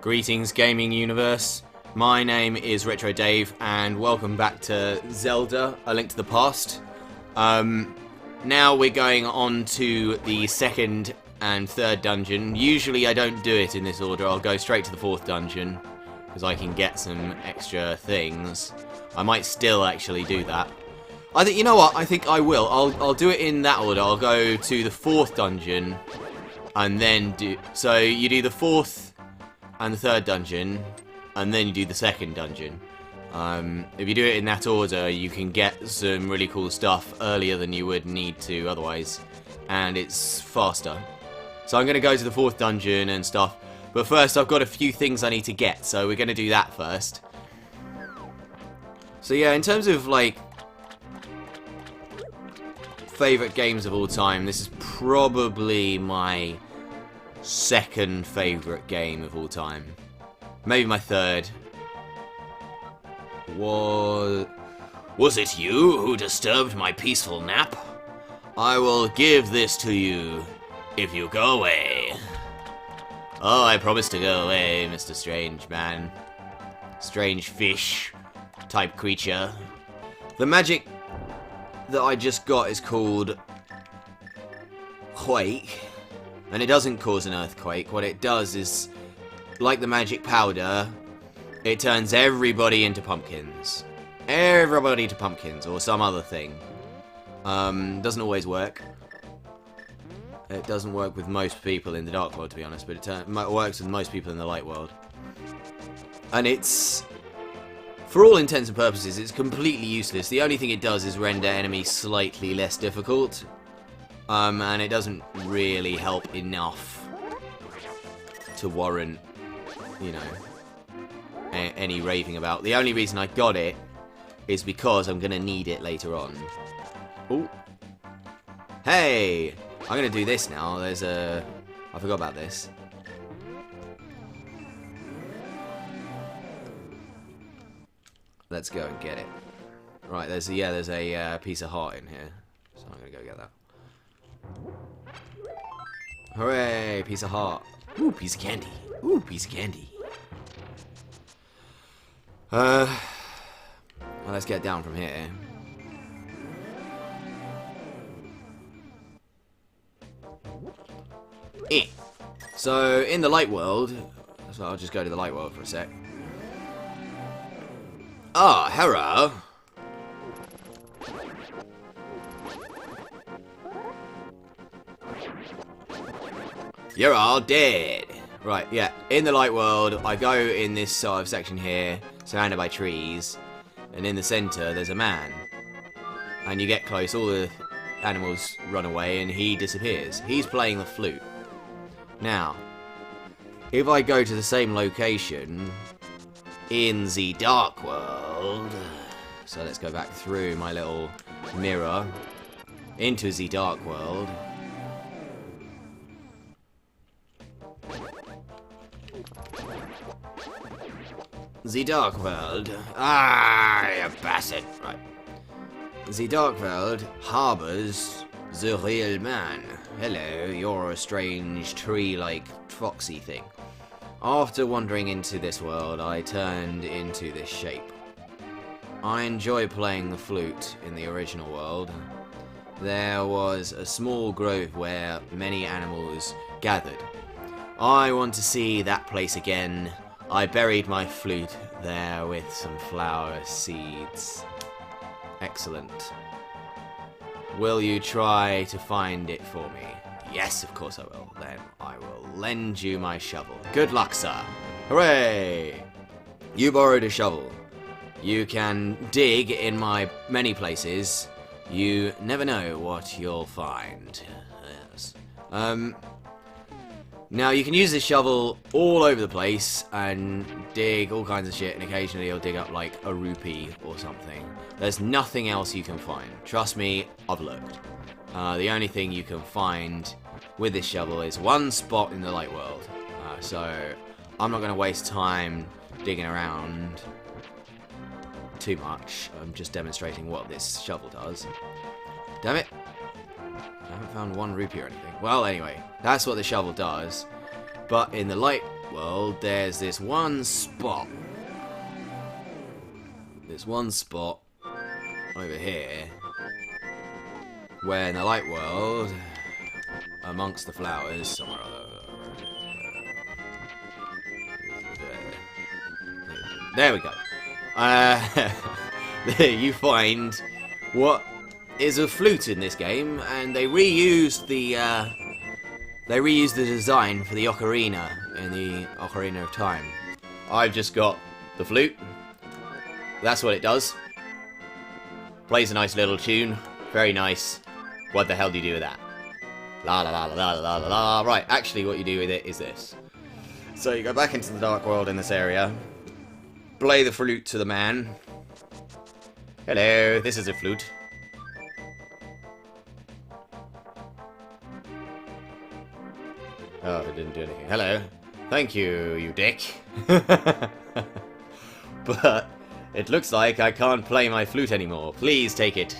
Greetings, gaming universe. My name is Retro Dave, and welcome back to Zelda: A Link to the Past. Now we're going on to the second and third dungeon. Usually I don't do it in this order. I'll go straight to the fourth dungeon because I can get some extra things. I might still actually do that. I think, you know what? I think I will. I'll do it in that order. I'll go to the fourth dungeon and then do. So you do the fourth and the third dungeon, and then you do the second dungeon. If you do it in that order, you can get some really cool stuff earlier than you would need to otherwise, and it's faster. So I'm going to go to the fourth dungeon and stuff, but first I've got a few things I need to get, so we're going to do that first. So yeah, in terms of like favourite games of all time, this is probably my second favourite game of all time. Maybe my third. Was it you who disturbed my peaceful nap? I will give this to you if you go away. Oh, I promise to go away, Mr. Strange Man. Strange fish type creature. The magic that I just got is called Quake. And it doesn't cause an earthquake. What it does is, like the magic powder, it turns everybody into pumpkins. Everybody to pumpkins, or some other thing. Doesn't always work. It doesn't work with most people in the Dark World, to be honest, but it works with most people in the Light World. And it's, for all intents and purposes, it's completely useless. The only thing it does is render enemies slightly less difficult. And it doesn't really help enough to warrant, you know, any raving about. The only reason I got it is because I'm going to need it later on. Ooh. Hey! I'm going to do this now. There's a... I forgot about this. Let's go and get it. Right, there's a piece of heart in here. So I'm going to go get that. Hooray! Piece of heart. Ooh, piece of candy. Ooh, piece of candy. Well, let's get down from here. So, in the Light World, so I'll just go to the Light World for a sec. Ah, hello. You're all dead. Right, yeah. In the Light World, I go in this sort of section here, surrounded by trees, and in the center there's a man. And you get close, all the animals run away, and he disappears. He's playing the flute. Now, if I go to the same location in the Dark World, so let's go back through my little mirror into the Dark World. The Dark World. Ah, you bastard. Right. The Dark World harbors the real man. Hello, you're a strange tree-like foxy thing. After wandering into this world, I turned into this shape. I enjoy playing the flute in the original world. There was a small grove where many animals gathered. I want to see that place again. I buried my flute there with some flower seeds. Excellent. Will you try to find it for me? Yes, of course I will. Then I will lend you my shovel. Good luck, sir. Hooray! You borrowed a shovel. You can dig in my many places. You never know what you'll find. Yes. Now, you can use this shovel all over the place and dig all kinds of shit, and occasionally you'll dig up, like, a rupee or something. There's nothing else you can find. Trust me, I've looked. The only thing you can find with this shovel is one spot in the Light World. So, I'm not going to waste time digging around too much. I'm just demonstrating what this shovel does. Damn it. I haven't found one rupee or anything. Well, anyway, that's what the shovel does. But in the Light world, there's this one spot. This one spot over here where in the light world, amongst the flowers, somewhere there we go. There you find what is a flute in this game, and they reused the design for the ocarina in the Ocarina of Time. I've just got the flute. That's what it does. Plays a nice little tune. Very nice. What the hell do you do with that? La la la la la la la. Right, actually what you do with it is this. So you go back into the dark world in this area. Play the flute to the man. Hello, this is a flute. Oh, it didn't do anything. Hello. Thank you, you dick. But it looks like I can't play my flute anymore. Please take it.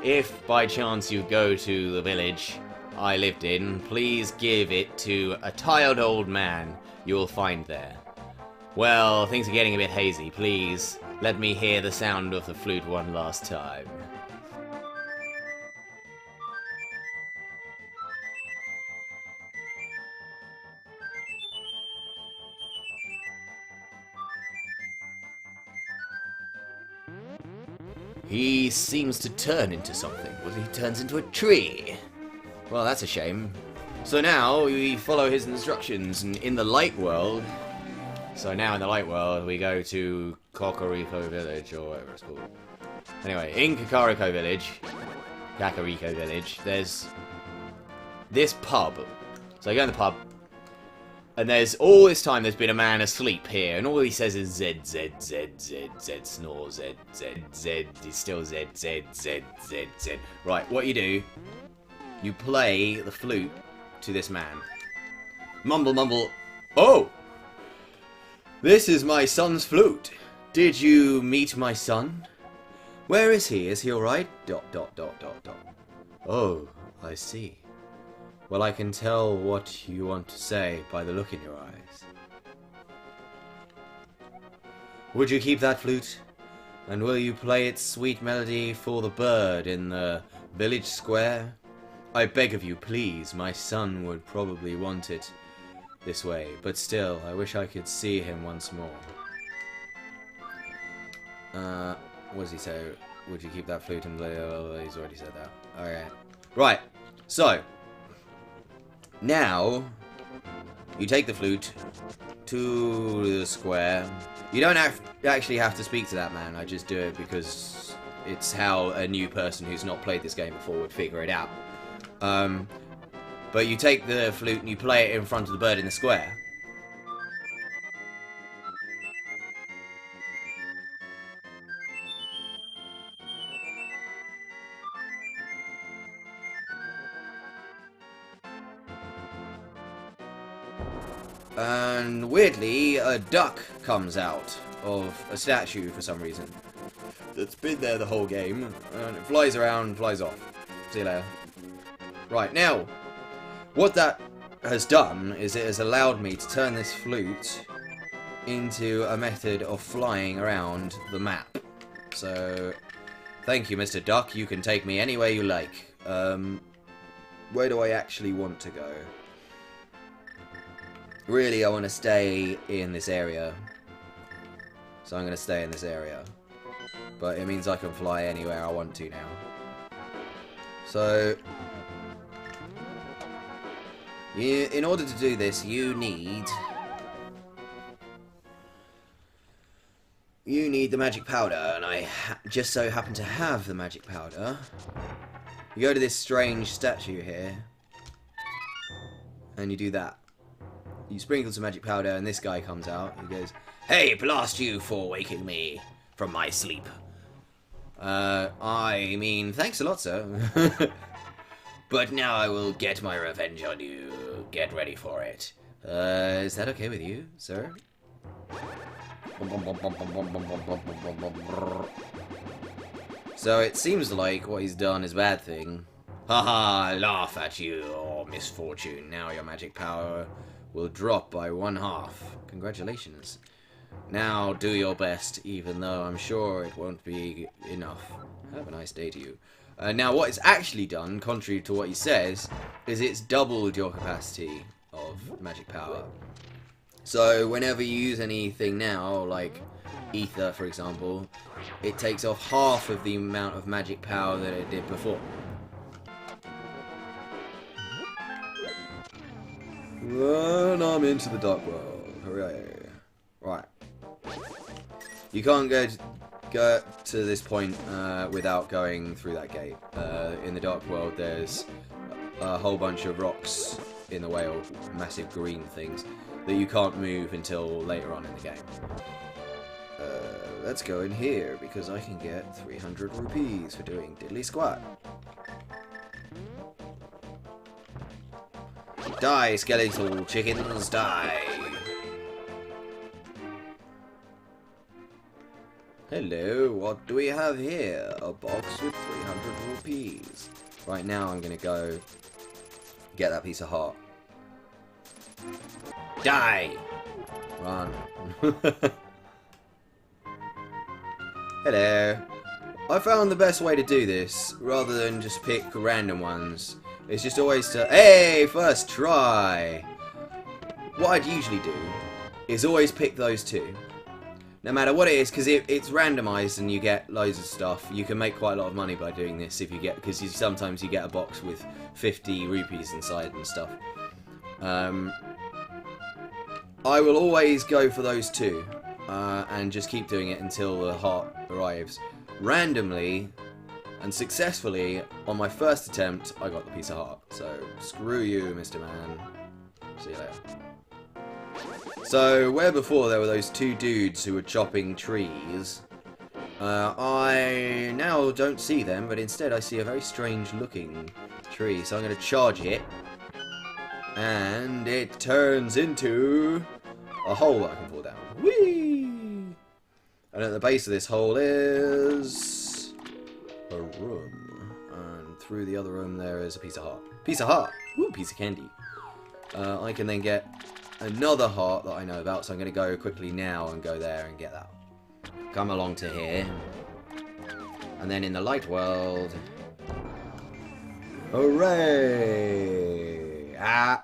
If by chance you go to the village I lived in, please give it to a tired old man you will find there. Well, things are getting a bit hazy. Please, let me hear the sound of the flute one last time. He seems to turn into something. Well, he turns into a tree. Well, that's a shame. So now we follow his instructions, and in the light world... So now in the light world, we go to Kakariko Village, or whatever it's called. Anyway, in Kakariko Village, there's this pub. So I go in the pub, and there's all this time there's been a man asleep here, and all he says is Z, Z, Z, Z, Z, snore, Z, Z, Z, he's still Z, Z, Z, Z, Z. Right, what you do, you play the flute to this man. Mumble, mumble, oh! This is my son's flute. Did you meet my son? Where is he? Is he alright? ... Oh, I see. Well, I can tell what you want to say by the look in your eyes. Would you keep that flute? And will you play its sweet melody for the bird in the village square? I beg of you, please. My son would probably want it this way, but still, I wish I could see him once more. What does he say? Would you keep that flute and he's already said that. Okay. Right, so now you take the flute to the square. You don't actually have to speak to that man. I just do it because it's how a new person who's not played this game before would figure it out. But you take the flute and you play it in front of the bird in the square. And weirdly, a duck comes out of a statue for some reason. That's been there the whole game. And it flies around, flies off. See you later. Right, now, what that has done is it has allowed me to turn this flute into a method of flying around the map. So, thank you, Mr. Duck. You can take me anywhere you like. Where do I actually want to go? Really, I want to stay in this area. So I'm going to stay in this area. But it means I can fly anywhere I want to now. So, in order to do this, you need the magic powder, and I just so happen to have the magic powder. You go to this strange statue here, and you do that. You sprinkle some magic powder, and this guy comes out. He goes, "Hey, blast you for waking me from my sleep." I mean, thanks a lot, sir. But now I will get my revenge on you. Get ready for it. Is that okay with you, sir? So it seems like what he's done is a bad thing. Haha, I laugh at you, or misfortune. Now your magic power will drop by 1/2. Congratulations. Now do your best, even though I'm sure it won't be enough. Have a nice day to you. Now what it's actually done, contrary to what he says, is it's doubled your capacity of magic power. So whenever you use anything now, like ether for example, it takes off half of the amount of magic power that it did before. And I'm into the dark world. Hooray. Right. You can't go to this point without going through that gate. In the dark world there's a whole bunch of rocks in the way, or massive green things that you can't move until later on in the game. Let's go in here because I can get 300 rupees for doing diddly squat. Die, skeletal chickens, die! Hello, what do we have here? A box with 300 rupees. Right now I'm gonna go get that piece of heart. Die! Run. Hello. I found the best way to do this, rather than just pick random ones. It's just always to... Hey! First try! What I'd usually do is always pick those two. No matter what it is, because it's randomized and you get loads of stuff. You can make quite a lot of money by doing this if you get... Because sometimes you get a box with 50 rupees inside and stuff. I will always go for those two. And just keep doing it until the heart arrives. Randomly and successfully, on my first attempt, I got the piece of heart. So, screw you, Mr. Man. See you later. So, where before there were those two dudes who were chopping trees, I now don't see them, but instead I see a very strange looking tree. So I'm going to charge it, and it turns into a hole that I can fall down. Whee! And at the base of this hole is a room. And through the other room there is a piece of heart. Piece of heart! Ooh, piece of candy. I can then get another heart that I know about, so I'm going to go quickly now and go there and get that. Come along to here. And then in the light world... Hooray! Ah!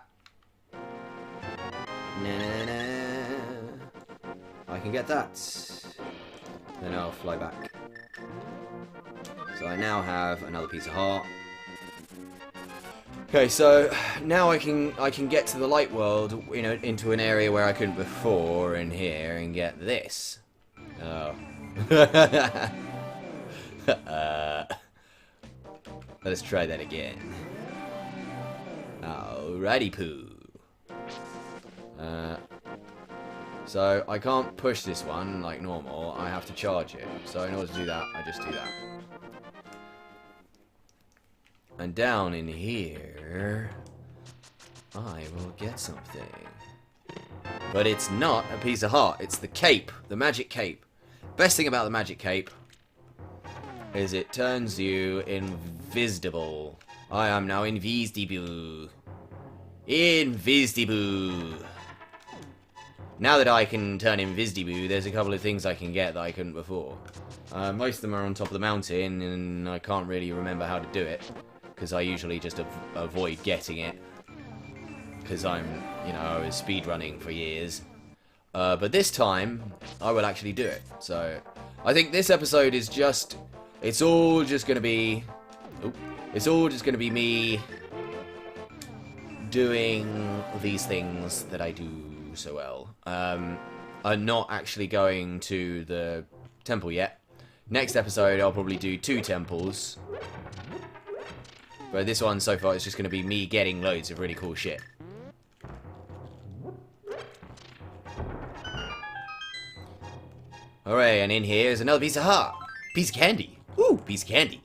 I can get that. Then I'll fly back. So I now have another piece of heart. Okay, so now I can get to the light world, you know, into an area where I couldn't before, in here, and get this. Oh. Let's try that again. Alrighty poo. So I can't push this one like normal, I have to charge it. So in order to do that, I just do that. And down in here, I will get something. But it's not a piece of heart, it's the cape, the magic cape. Best thing about the magic cape is it turns you Invizzdible. I am now Invizzdible. Invizzdible. Now that I can turn Invizzdible, there's a couple of things I can get that I couldn't before. Most of them are on top of the mountain, and I can't really remember how to do it. Because I usually just avoid getting it. Because I was speedrunning for years. But this time, I will actually do it. So, I think this episode is just... It's all just going to be... It's all just going to be me... doing these things that I do so well. I'm not actually going to the temple yet. Next episode, I'll probably do 2 temples. But this one, so far, is just going to be me getting loads of really cool shit. Alright, and in here is another piece of heart. Piece of candy. Ooh, piece of candy.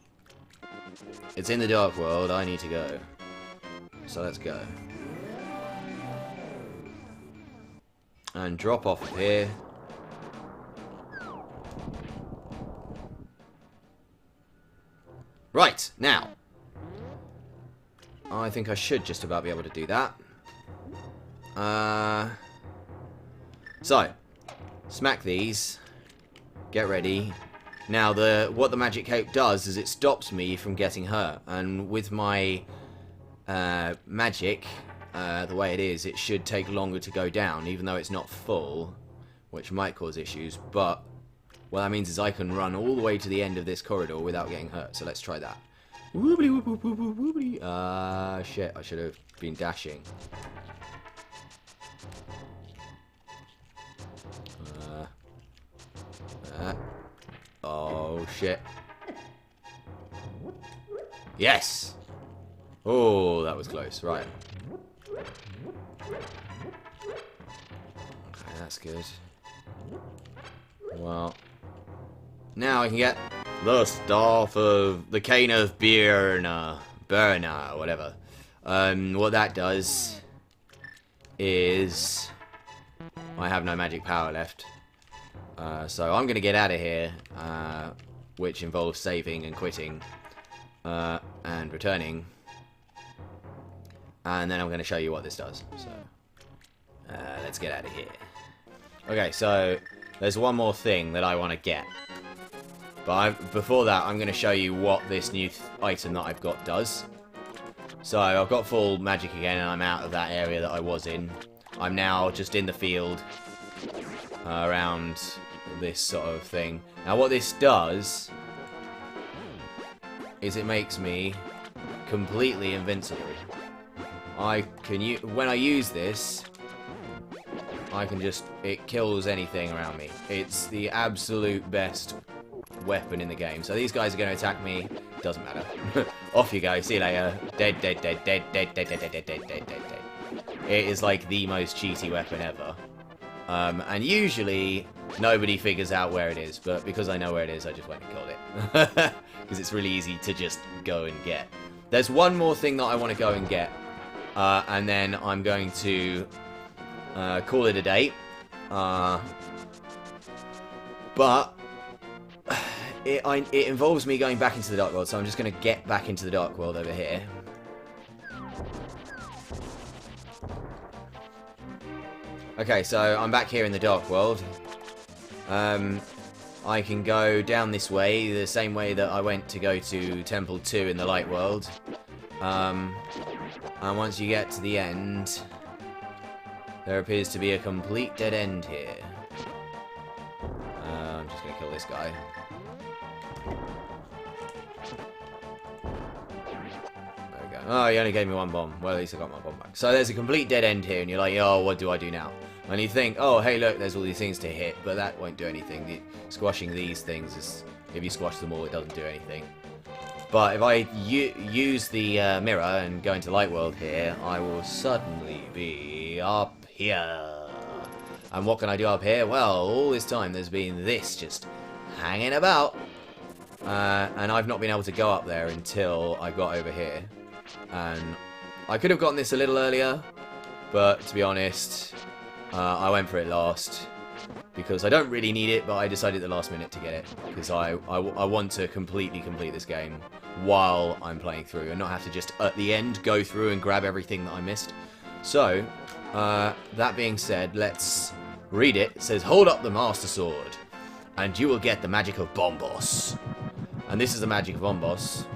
It's in the dark world. I need to go. So let's go. And drop off of here. Right, now. I think I should just about be able to do that. So, smack these. Get ready. Now, what the magic cape does is it stops me from getting hurt. And with my magic, the way it is, it should take longer to go down, even though it's not full, which might cause issues. But what that means is I can run all the way to the end of this corridor without getting hurt. So let's try that. Woobly whoop whoop whoop whoop woobly. Shit, I should have been dashing. Oh shit. Yes! Oh, that was close. Right. Okay, that's good. Well, now I can get the staff of the cane of Burner, whatever. What that does is I have no magic power left. So I'm going to get out of here, which involves saving and quitting, and returning. And then I'm going to show you what this does. So, let's get out of here. Okay, so there's one more thing that I want to get. But before that, I'm going to show you what this new item that I've got does. So I've got full magic again, and I'm out of that area that I was in. I'm now just in the field, around this sort of thing. Now what this does is it makes me completely invincible. When I use this, I can just, it kills anything around me. It's the absolute best weapon in the game. So these guys are going to attack me, doesn't matter. Off you go, see you later. Dead, dead, dead, dead, dead, dead, dead, dead, dead, dead, dead, dead. It is like the most cheaty weapon ever. And usually nobody figures out where it is, but because I know where it is, I just went and killed it. Because it's really easy to just go and get. There's one more thing that I want to go and get, and then I'm going to call it a day. But it involves me going back into the Dark World, so I'm just going to get back into the Dark World over here. Okay, so I'm back here in the Dark World. I can go down this way, the same way that I went to go to Temple 2 in the Light World. And once you get to the end, there appears to be a complete dead end here. I'm just going to kill this guy. There we go. Oh, he only gave me one bomb. Well, at least I got my bomb back. So there's a complete dead end here, and you're like, oh, what do I do now? And you think, oh, hey, look, there's all these things to hit, but that won't do anything. Squashing these things is, if you squash them all, it doesn't do anything. But if I use the mirror and go into Light World here, I will suddenly be up here. And what can I do up here? Well, all this time there's been this just hanging about. And I've not been able to go up there until I got over here. And I could have gotten this a little earlier, but to be honest, I went for it last. Because I don't really need it, but I decided at the last minute to get it. Because I want to completely complete this game while I'm playing through. And not have to just, at the end, go through and grab everything that I missed. So, that being said, let's read it. It says, hold up the Master Sword, and you will get the magic of Bombos. And this is the magic of Bombos.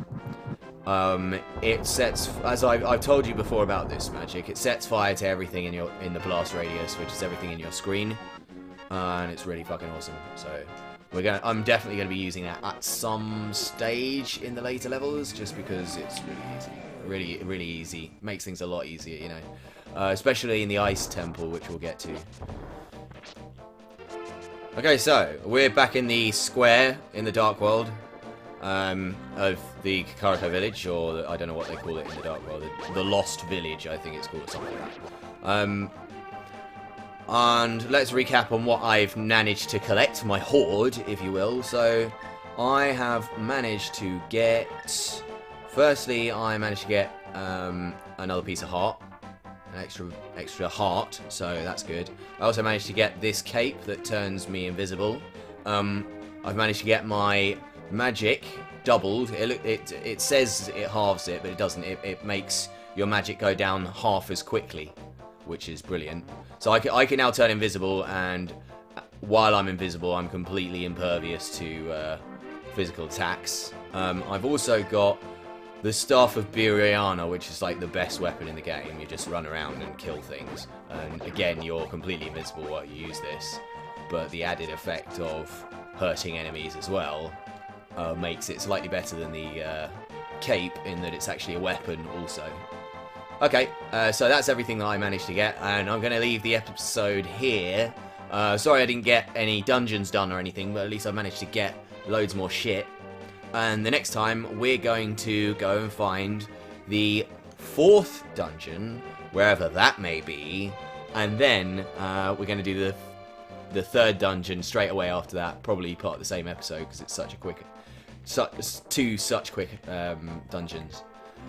It sets, as I've told you before about this magic, it sets fire to everything in the blast radius, which is everything in your screen. And it's really fucking awesome. So I'm definitely gonna be using that at some stage in the later levels, just because it's really easy, really easy. Makes things a lot easier, you know, especially in the Ice Temple, which we'll get to. Okay, so we're back in the square in the Dark World of the Kakariko Village, or I don't know what they call it in the Dark World, the Lost Village, I think it's called, something like that. And let's recap on what I've managed to collect, my hoard, if you will. So, I have managed to get... Firstly, I managed to get another piece of heart. An extra heart, so that's good. I also managed to get this cape that turns me invisible. I've managed to get my magic doubled. It says it halves it, but it doesn't. It makes your magic go down half as quickly, which is brilliant. So I can now turn invisible, and while I'm invisible, I'm completely impervious to physical attacks. I've also got the Staff of Biriana, which is like the best weapon in the game. You just run around and kill things. And again, you're completely invisible while you use this. But the added effect of hurting enemies as well makes it slightly better than the cape, in that it's actually a weapon also. Okay, so that's everything that I managed to get, and I'm going to leave the episode here. Sorry I didn't get any dungeons done or anything, but at least I managed to get loads more shit. And the next time, we're going to go and find the 4th dungeon, wherever that may be, and then we're going to do the 3rd dungeon straight away after that, probably part of the same episode, because it's such a quick, two such quick dungeons.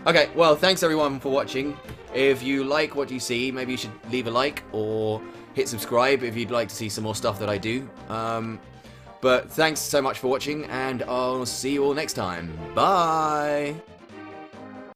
Okay, well, thanks everyone for watching. If you like what you see, maybe you should leave a like or hit subscribe if you'd like to see some more stuff that I do. But thanks so much for watching, and I'll see you all next time. Bye!